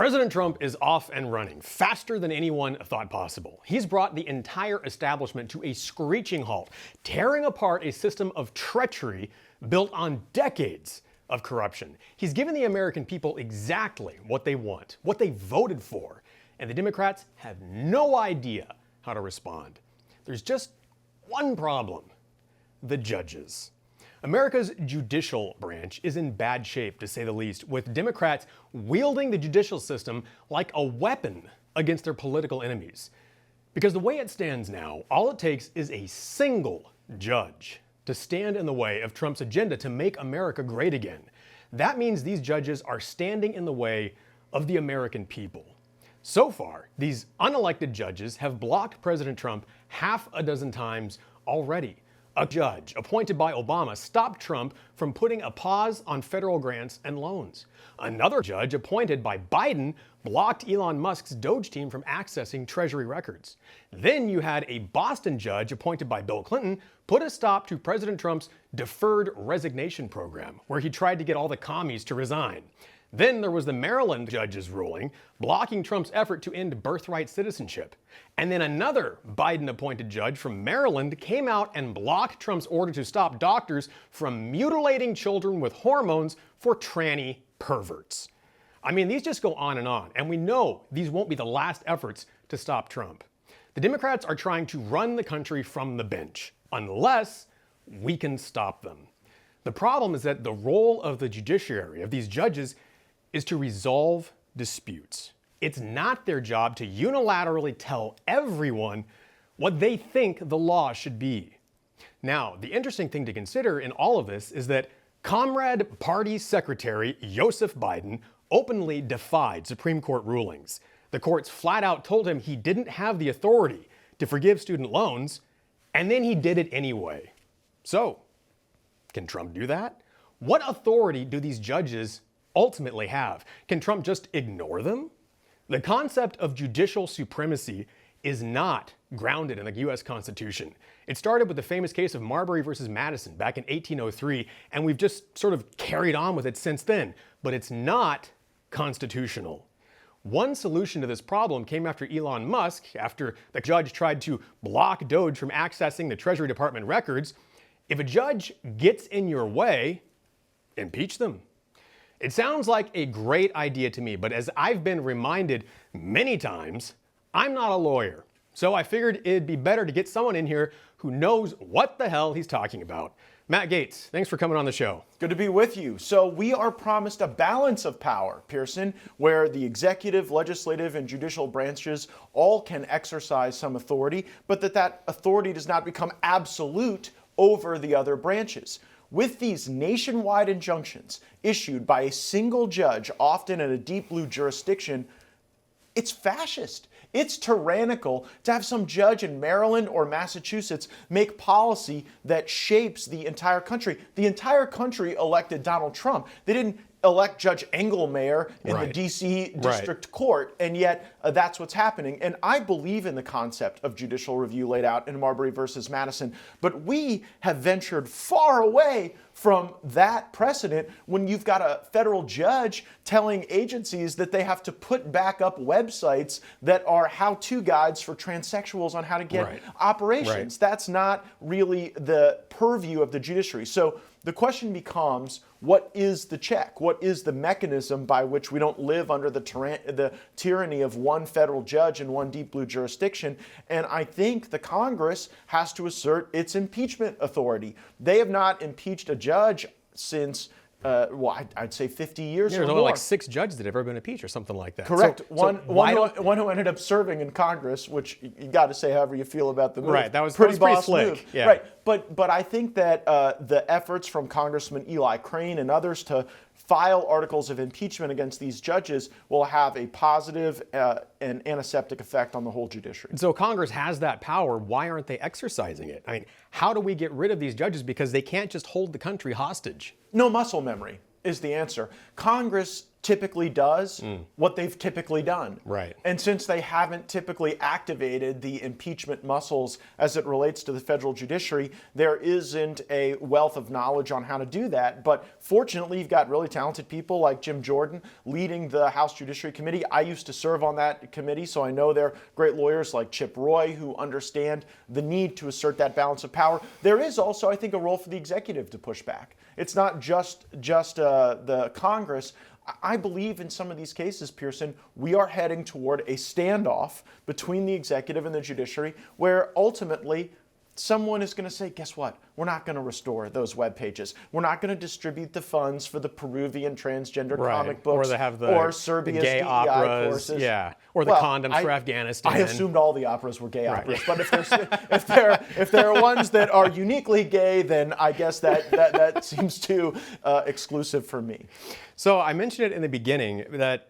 President Trump is off and running faster than anyone thought possible. He's brought the entire establishment to a screeching halt, tearing apart a system of treachery built on decades of corruption. He's given the American people exactly what they want, what they voted for, and the Democrats have no idea how to respond. There's just one problem: the judges. America's judicial branch is in bad shape, to say the least, with Democrats wielding the judicial system like a weapon against their political enemies. Because the way it stands now, all it takes is a single judge to stand in the way of Trump's agenda to make America great again. That means these judges are standing in the way of the American people. So far, these unelected judges have blocked President Trump half a dozen times already. A judge appointed by Obama stopped Trump from putting a pause on federal grants and loans. Another judge appointed by Biden blocked Elon Musk's DOGE team from accessing Treasury records. Then you had a Boston judge appointed by Bill Clinton put a stop to President Trump's deferred resignation program, where he tried to get all the commies to resign. Then there was the Maryland judge's ruling blocking Trump's effort to end birthright citizenship. And then another Biden-appointed judge from Maryland came out and blocked Trump's order to stop doctors from mutilating children with hormones for tranny perverts. I mean, these just go on, and we know these won't be the last efforts to stop Trump. The Democrats are trying to run the country from the bench, unless we can stop them. The problem is that the role of the judiciary, of these judges, is to resolve disputes. It's not their job to unilaterally tell everyone what they think the law should be. Now, the interesting thing to consider in all of this is that Comrade Party Secretary Joseph Biden openly defied Supreme Court rulings. The courts flat out told him he didn't have the authority to forgive student loans, and then he did it anyway. So, can Trump do that? What authority do these judges ultimately have? Can Trump just ignore them? The concept of judicial supremacy is not grounded in the U.S. Constitution. It started with the famous case of Marbury versus Madison back in 1803, and we've just sort of carried on with it since then, but it's not constitutional. One solution to this problem came after Elon Musk, after the judge tried to block DOGE from accessing the Treasury Department records. If a judge gets in your way, impeach them. It sounds like a great idea to me, but as I've been reminded many times, I'm not a lawyer. So I figured it'd be better to get someone in here who knows what the hell he's talking about. Matt Gaetz, thanks for coming on the show. Good to be with you. So we are promised a balance of power, Pearson, where the executive, legislative, and judicial branches all can exercise some authority, but that authority does not become absolute over the other branches. With these nationwide injunctions issued by a single judge, often in a deep blue jurisdiction, it's fascist. It's tyrannical to have some judge in Maryland or Massachusetts make policy that shapes the entire country. The entire country elected Donald Trump. They didn't elect Judge Engelmayer in the D.C. District Court, and yet that's what's happening. And I believe in the concept of judicial review laid out in Marbury versus Madison, but we have ventured far away from that precedent when you've got a federal judge telling agencies that they have to put back up websites that are how-to guides for transsexuals on how to get operations. That's not really the purview of the judiciary. So the question becomes, what is the check? What is the mechanism by which we don't live under the tyranny of one federal judge in one deep blue jurisdiction? And I think the Congress has to assert its impeachment authority. They have not impeached a judge since I'd say 50 years or more. There's only like 6 judges that have ever been impeached or something like that. Correct. One who ended up serving in Congress, which you got to say however you feel about the move. Right, that was pretty slick. Move. Yeah. Right, but I think that the efforts from Congressman Eli Crane and others to file articles of impeachment against these judges will have a positive and antiseptic effect on the whole judiciary. So Congress has that power. Why aren't they exercising it? I mean, how do we get rid of these judges? Because they can't just hold the country hostage. No muscle memory is the answer. Congress typically does what they've typically done. Right. And since they haven't typically activated the impeachment muscles as it relates to the federal judiciary, there isn't a wealth of knowledge on how to do that. But fortunately, you've got really talented people like Jim Jordan leading the House Judiciary Committee. I used to serve on that committee, so I know they're great lawyers like Chip Roy who understand the need to assert that balance of power. There is also, I think, a role for the executive to push back. It's not just the Congress. I believe in some of these cases, Pearson, we are heading toward a standoff between the executive and the judiciary where ultimately someone is going to say, guess what? We're not going to restore those web pages. We're not going to distribute the funds for the Peruvian transgender comic books or they have the Serbia's gay DEI operas, courses. Yeah, or the condoms for Afghanistan. I assumed all the operas were gay operas, but if there are ones that are uniquely gay, then I guess that seems too exclusive for me. So I mentioned it in the beginning that,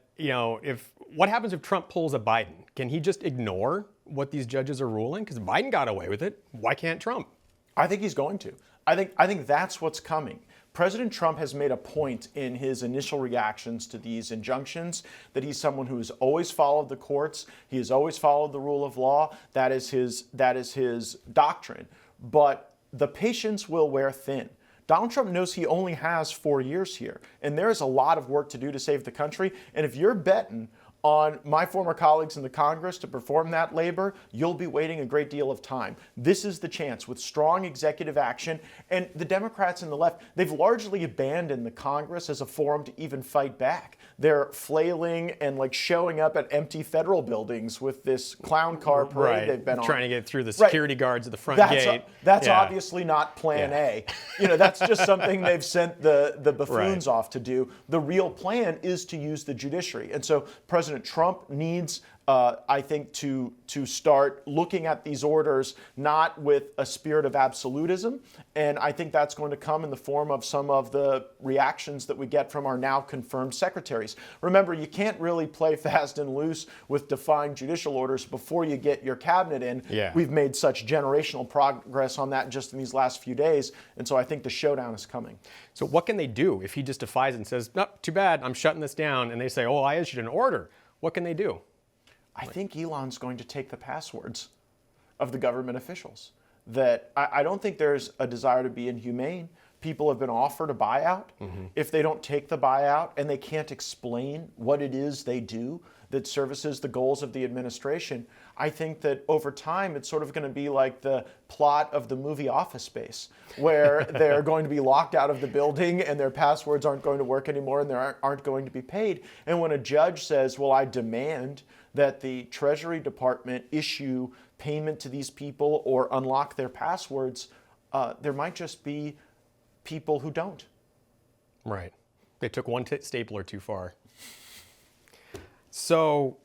what happens if Trump pulls a Biden? Can he just ignore what these judges are ruling? Because Biden got away with it. Why can't Trump? I think he's going to. I think that's what's coming. President Trump has made a point in his initial reactions to these injunctions that he's someone who has always followed the courts. He has always followed the rule of law. That is his doctrine. But the patience will wear thin. Donald Trump knows he only has 4 years here, and there is a lot of work to do to save the country. And if you're betting on my former colleagues in the Congress to perform that labor, you'll be waiting a great deal of time. This is the chance with strong executive action. And the Democrats and the left, they've largely abandoned the Congress as a forum to even fight back. They're flailing and showing up at empty federal buildings with this clown car parade they've been on. Trying to get through the security guards at the front gate. That's obviously not plan A. That's just something they've sent the buffoons off to do. The real plan is to use the judiciary. And so President Trump needs, I think, to start looking at these orders not with a spirit of absolutism. And I think that's going to come in the form of some of the reactions that we get from our now confirmed secretaries. Remember, you can't really play fast and loose with defying judicial orders before you get your cabinet in. Yeah. We've made such generational progress on that just in these last few days. And so I think the showdown is coming. So what can they do if he just defies and says, no, too bad, I'm shutting this down, and they say, oh, I issued an order? What can they do? I think Elon's going to take the passwords of the government officials. That I don't think there's a desire to be inhumane. People have been offered a buyout. If they don't take the buyout and they can't explain what it is they do that services the goals of the administration, I think that over time it's sort of going to be like the plot of the movie Office Space, where they're going to be locked out of the building and their passwords aren't going to work anymore and they aren't going to be paid. And when a judge says, well, I demand that the Treasury Department issue payment to these people or unlock their passwords, there might just be people who don't. Right. They took one stapler too far. So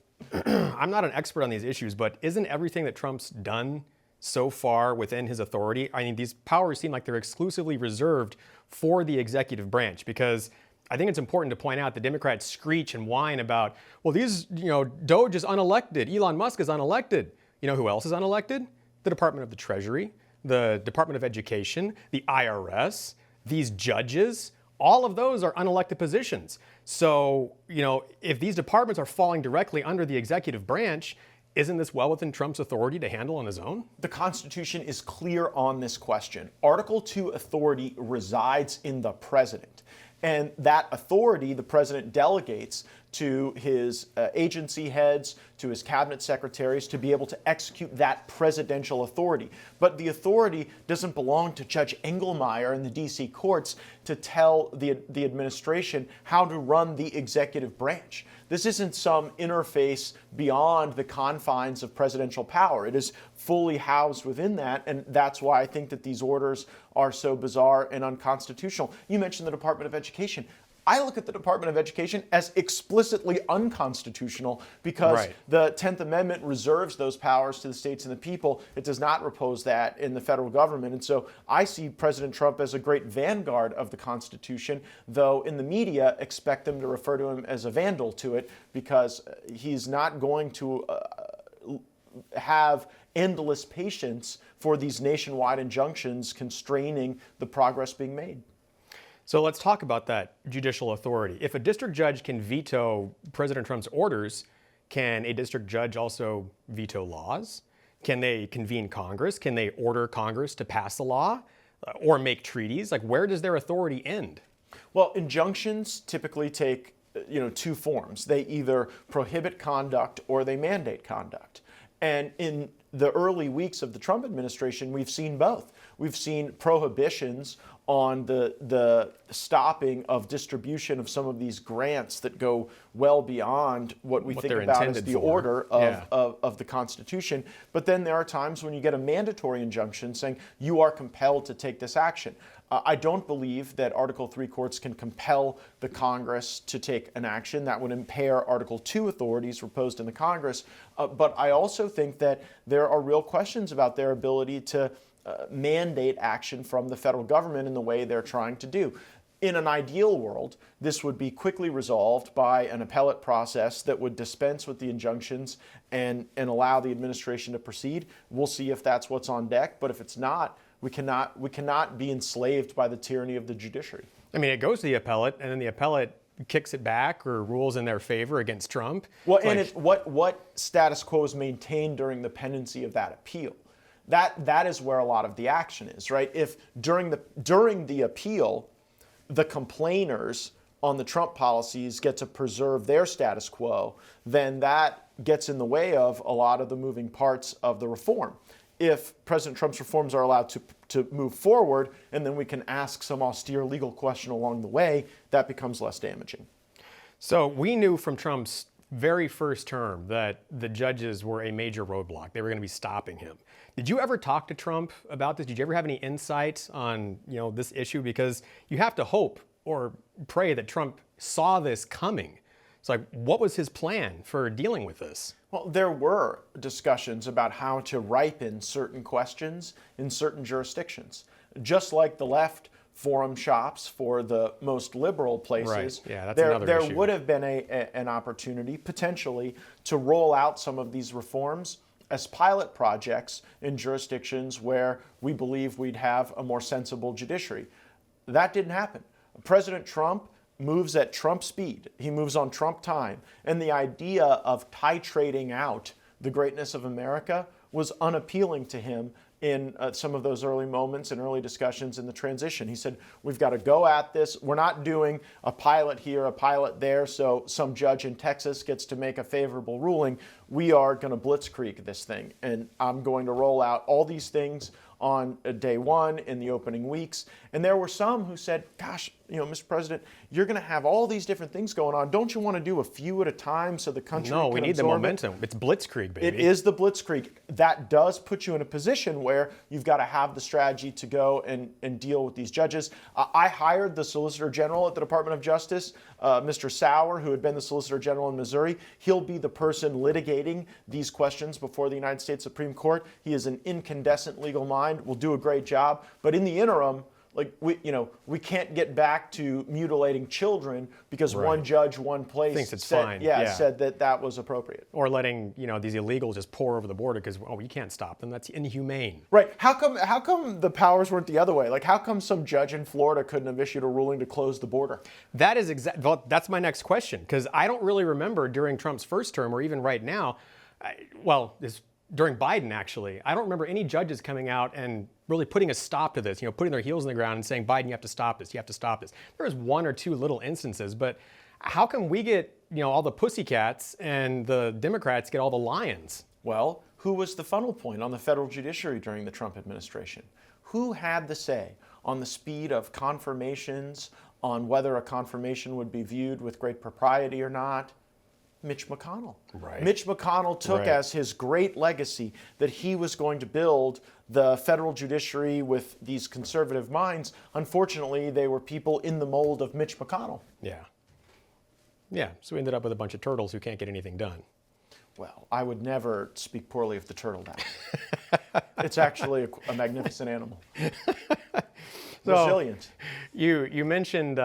I'm not an expert on these issues, but isn't everything that Trump's done so far within his authority? I mean, these powers seem like they're exclusively reserved for the executive branch, because I think it's important to point out the Democrats screech and whine about, well, these, DOGE is unelected. Elon Musk is unelected. You know who else is unelected? The Department of the Treasury, the Department of Education, the IRS, these judges. All of those are unelected positions. So, if these departments are falling directly under the executive branch, isn't this well within Trump's authority to handle on his own? The Constitution is clear on this question. Article 2 authority resides in the president. And that authority, the president delegates to his agency heads, to his cabinet secretaries, to be able to execute that presidential authority. But the authority doesn't belong to Judge Engelmeyer in the D.C. courts to tell the administration how to run the executive branch. This isn't some interface beyond the confines of presidential power. It is fully housed within that, and that's why I think that these orders are so bizarre and unconstitutional. You mentioned the Department of Education. I look at the Department of Education as explicitly unconstitutional because the 10th Amendment reserves those powers to the states and the people. It does not repose that in the federal government. And so I see President Trump as a great vanguard of the Constitution, though in the media expect them to refer to him as a vandal to it, because he's not going to have endless patience for these nationwide injunctions constraining the progress being made. So let's talk about that judicial authority. If a district judge can veto President Trump's orders, can a district judge also veto laws? Can they convene Congress? Can they order Congress to pass a law or make treaties? Like, where does their authority end? Well, injunctions typically take two forms. They either prohibit conduct or they mandate conduct. And in the early weeks of the Trump administration, we've seen both. We've seen prohibitions on the stopping of distribution of some of these grants that go well beyond what we think about as the order of the Constitution. But then there are times when you get a mandatory injunction saying you are compelled to take this action. I don't believe that Article III courts can compel the Congress to take an action. That would impair Article II authorities reposed in the Congress. But I also think that there are real questions about their ability to mandate action from the federal government in the way they're trying to do. In an ideal world, this would be quickly resolved by an appellate process that would dispense with the injunctions and allow the administration to proceed. We'll see if that's what's on deck, but if it's not, we cannot be enslaved by the tyranny of the judiciary. I mean, it goes to the appellate, and then the appellate kicks it back or rules in their favor against Trump. Well, what status quo is maintained during the pendency of that appeal? That is where a lot of the action is, right? If during the appeal, the complainers on the Trump policies get to preserve their status quo, then that gets in the way of a lot of the moving parts of the reform. If President Trump's reforms are allowed to move forward, and then we can ask some austere legal question along the way, that becomes less damaging. So we knew from Trump's very first term that the judges were a major roadblock. They were going to be stopping him. Did you ever talk to Trump about this? Did you ever have any insight on this issue? Because you have to hope or pray that Trump saw this coming. It's like, what was his plan for dealing with this? Well, there were discussions about how to ripen certain questions in certain jurisdictions. Just like the left forum shops for the most liberal places, right. Yeah, that's another issue. There would have been an opportunity, potentially, to roll out some of these reforms as pilot projects in jurisdictions where we believe we'd have a more sensible judiciary. That didn't happen. President Trump moves at Trump speed. He moves on Trump time. And the idea of titrating out the greatness of America was unappealing to him in some of those early moments and early discussions in the transition. He said, we've got to go at this. We're not doing a pilot here, a pilot there, so some judge in Texas gets to make a favorable ruling. We are going to blitzkrieg this thing, and I'm going to roll out all these things on day one in the opening weeks. And there were some who said, gosh, Mr. President, you're going to have all these different things going on. Don't you want to do a few at a time so the country can absorb it? No, we need the momentum. It's blitzkrieg, baby. It is the blitzkrieg. That does put you in a position where you've got to have the strategy to go and deal with these judges. I hired the Solicitor General at the Department of Justice, Mr. Sauer, who had been the Solicitor General in Missouri. He'll be the person litigating these questions before the United States Supreme Court. He is an incandescent legal mind, will do a great job. But in the interim, we can't get back to mutilating children because right. One judge, one place thinks it's said, fine. said that was appropriate. Or letting these illegals just pour over the border because you can't stop them. That's inhumane. Right? How come the powers weren't the other way? Like, how come some judge in Florida couldn't have issued a ruling to close the border? That is that's my next question, because I don't really remember during Trump's first term or even right now. During Biden, actually, I don't remember any judges coming out and really putting a stop to this, putting their heels in the ground and saying, Biden, you have to stop this, you have to stop this. There was one or two little instances, but how come we get, all the pussycats and the Democrats get all the lions? Well, who was the funnel point on the federal judiciary during the Trump administration? Who had the say on the speed of confirmations, on whether a confirmation would be viewed with great propriety or not? Mitch McConnell. Right. Mitch McConnell took as his great legacy that he was going to build the federal judiciary with these conservative minds. Unfortunately, they were people in the mold of Mitch McConnell. Yeah, so we ended up with a bunch of turtles who can't get anything done. Well, I would never speak poorly of the turtle down. It's actually a magnificent animal. Resilient. You mentioned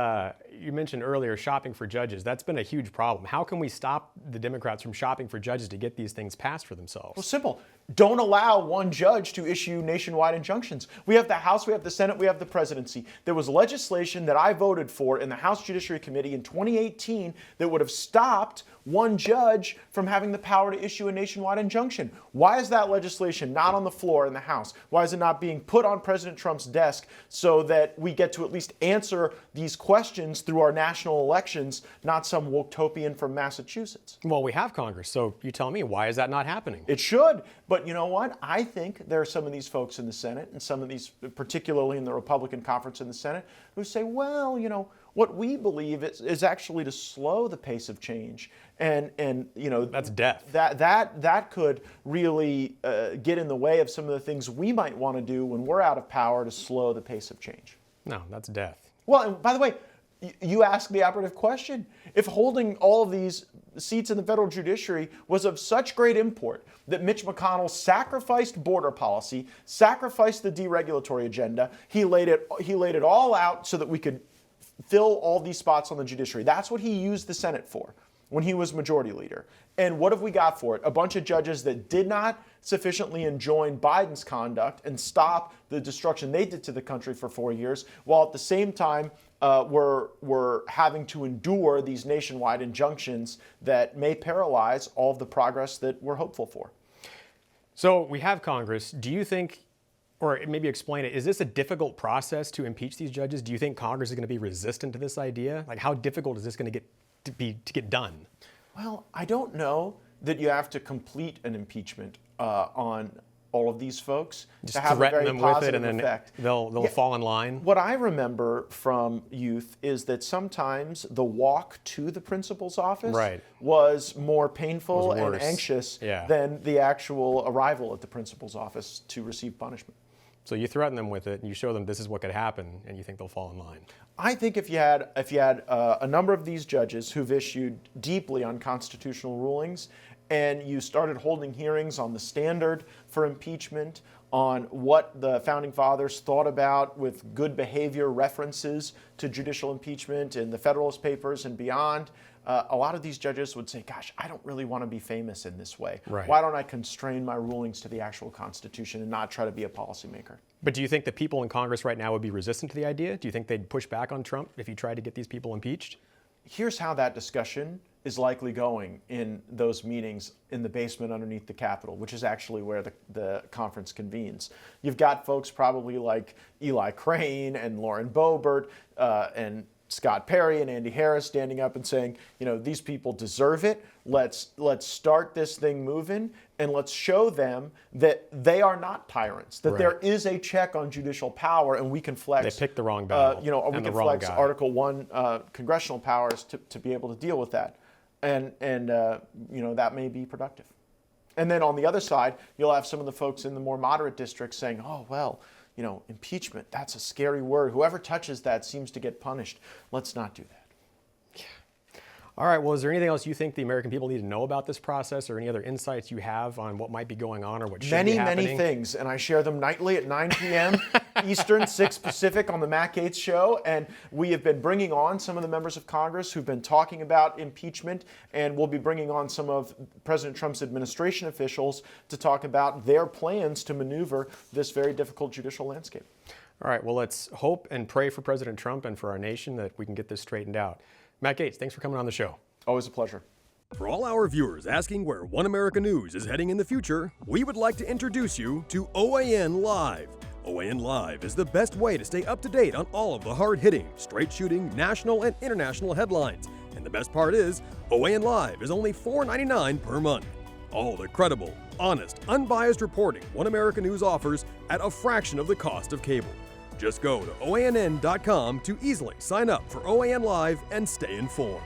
you mentioned earlier shopping for judges. That's been a huge problem. How can we stop the Democrats from shopping for judges to get these things passed for themselves? Well, simple. Don't allow one judge to issue nationwide injunctions. We have the House, we have the Senate, we have the presidency. There was legislation that I voted for in the House Judiciary Committee in 2018 that would have stopped one judge from having the power to issue a nationwide injunction. Why is that legislation not on the floor in the House? Why is it not being put on President Trump's desk so that we get to at least answer these questions through our national elections, not some woke-topian from Massachusetts? Well, we have Congress, so you tell me, why is that not happening? It should. But you know what? I think there are some of these folks in the Senate and some of these, particularly in the Republican conference in the Senate, who say, well, you know, what we believe is actually to slow the pace of change. And you know, that's death. That could really get in the way of some of the things we might want to do when we're out of power to slow the pace of change. No, that's death. Well, and by the way, you asked the operative question. If holding all of these seats in the federal judiciary was of such great import that Mitch McConnell sacrificed border policy, sacrificed the deregulatory agenda, he laid it all out so that we could fill all these spots on the judiciary. That's what he used the Senate for when he was majority leader. And what have we got for it? A bunch of judges that did not sufficiently enjoin Biden's conduct and stop the destruction they did to the country for 4 years, while at the same time we're having to endure these nationwide injunctions that may paralyze all of the progress that we're hopeful for. So we have Congress. Do you think, or maybe explain it, is this a difficult process to impeach these judges? Do you think Congress is going to be resistant to this idea? Like, how difficult is this going to get done? Well, I don't know that you have to complete an impeachment on all of these folks Just to have a threaten very them with it, positive and then effect. they'll fall in line. What I remember from youth is that sometimes the walk to the principal's office was more painful and anxious than the actual arrival at the principal's office to receive punishment. So you threaten them with it, and you show them this is what could happen, and you think they'll fall in line. I think if you had a number of these judges who've issued deeply unconstitutional rulings, and you started holding hearings on the standard for impeachment, on what the Founding Fathers thought about with good behavior references to judicial impeachment in the Federalist Papers and beyond, a lot of these judges would say, gosh, I don't really want to be famous in this way. Right. Why don't I constrain my rulings to the actual Constitution and not try to be a policymaker? But do you think the people in Congress right now would be resistant to the idea? Do you think they'd push back on Trump if he tried to get these people impeached? Here's how that discussion is likely going in those meetings in the basement underneath the Capitol, which is actually where the conference convenes. You've got folks probably like Eli Crane and Lauren Boebert and Scott Perry and Andy Harris standing up and saying, you know, these people deserve it. Let's start this thing moving, and let's show them that they are not tyrants, that there is a check on judicial power, and we can flex. They picked the wrong battle. We can flex Article 1 congressional powers to be able to deal with that. And that may be productive. And then on the other side, you'll have some of the folks in the more moderate districts saying, oh, well, you know, impeachment, that's a scary word. Whoever touches that seems to get punished. Let's not do that. All right, well, is there anything else you think the American people need to know about this process, or any other insights you have on what might be going on or what should be happening? Many things, and I share them nightly at 9 p.m. Eastern, 6 Pacific on the Matt Gaetz Show, and we have been bringing on some of the members of Congress who've been talking about impeachment, and we'll be bringing on some of President Trump's administration officials to talk about their plans to maneuver this very difficult judicial landscape. All right, well, let's hope and pray for President Trump and for our nation that we can get this straightened out. Matt Gaetz, thanks for coming on the show. Always a pleasure. For all our viewers asking where One America News is heading in the future, we would like to introduce you to OAN Live. OAN Live is the best way to stay up to date on all of the hard-hitting, straight-shooting, national and international headlines. And the best part is, OAN Live is only $4.99 per month. All the credible, honest, unbiased reporting One America News offers at a fraction of the cost of cable. Just go to OANN.com to easily sign up for OAN Live and stay informed.